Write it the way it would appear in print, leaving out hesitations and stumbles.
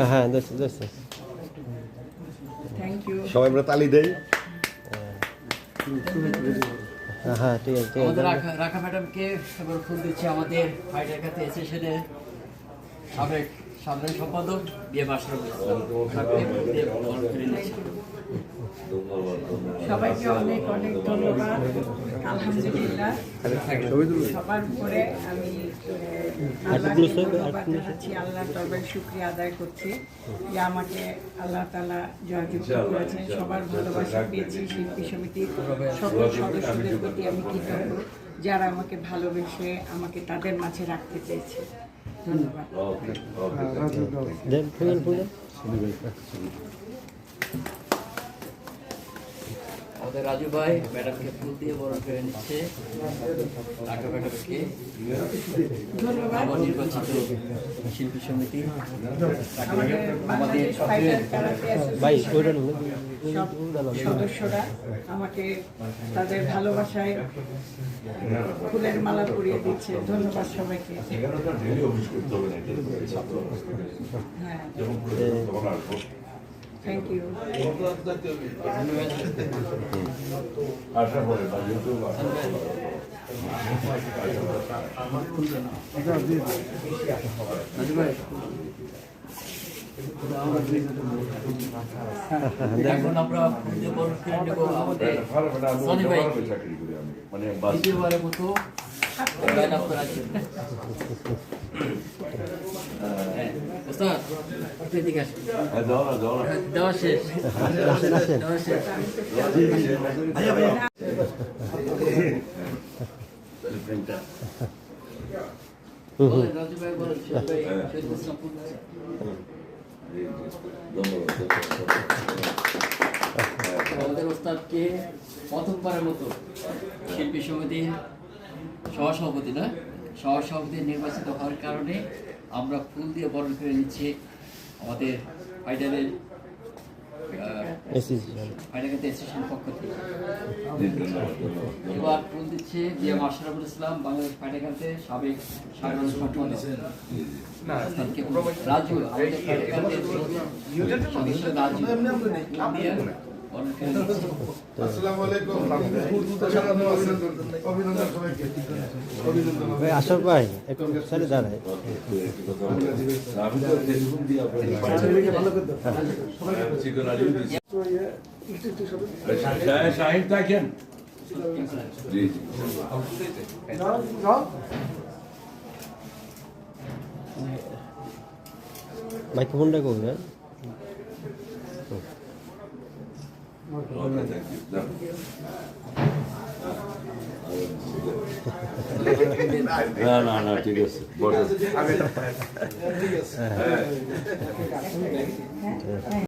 হ্যাঁ দেখছি। Thank you. সবাই আমরা তালি দেই। হ্যাঁ ঠিক আছে। আমাদের রাখা ম্যাডামকে এবার ফুল দিচ্ছি আমাদের ফাইটার কাছে অ্যাসোসিয়েশনের সাবেক সাধারণ সম্পাদক বিএম আশরাফুল ইসলাম। সবাইকে অনেক অনেক ধন্যবাদ। আলহামদুলিল্লাহ সবার উপরে আমি আল্লাহকে ধন্যবাদ জানাচ্ছি, আল্লাহর দরবারে শুকরিয়া আদায় করছি যে আমাকে আল্লাহ তাআলা জয়যুক্ত করেছেন। সবার ভালোবাসা পেয়েছি। শিল্পী সমিতির সকল সদস্যদের প্রতি আমি কৃতজ্ঞ, যারা আমাকে ভালোবেসে আমাকে তাদের মাঝে রাখতে চেয়েছে। ধন্যবাদ। আমাদের রাজু ভাই ম্যাডামকে ফুল দিয়ে বরণ করে নিচ্ছে। ঢাকা ম্যাডামকে নবনির্বাচিত শিল্পী সমিতি আমাদের সদস্যরা আমাকে তাদের ভালোবাসায় ফুলের মালা পরিয়ে দিচ্ছে। ধন্যবাদ সবাইকে। হ্যাঁ থ্যাংক ইউ। এখন আমরা আমাদের সনি ভাই দ্বিতীয়বারের মতো লাইন আপ করার জন্য। ওস্তাদ আপনি এদিকে আসেন। দেওয়া শেষ। দেওয়া শেষ। রাজু ভাই বলেন শহীদ ইসলাম ফুল। আমাদের ওস্তাদকে প্রথমবারের মতো শিল্পী সমিতির সহসভাপতি নির্বাচিত হওয়ার কারণে আমরা ফুল দিয়ে বরণ করে নিচ্ছি আমাদের ফাইটারের অ্যাসোসিয়েশনের পক্ষ থেকে। এবার ফুল দিচ্ছে বিএম আশরাফুল ইসলাম, বাংলাদেশ ফাইটারতে সাবেক সাধারণ সম্পাদক। রাজু আমাদের ফাইটারতে সদস্য রাজু দিয়ে বরণ করে নিচ্ছে। আশরাফ ভাই একটু সাইডে দাঁড়ায়। শাহিন থাকেন। মাইক্রোফোনটা করবেন। না ঠিক আছে।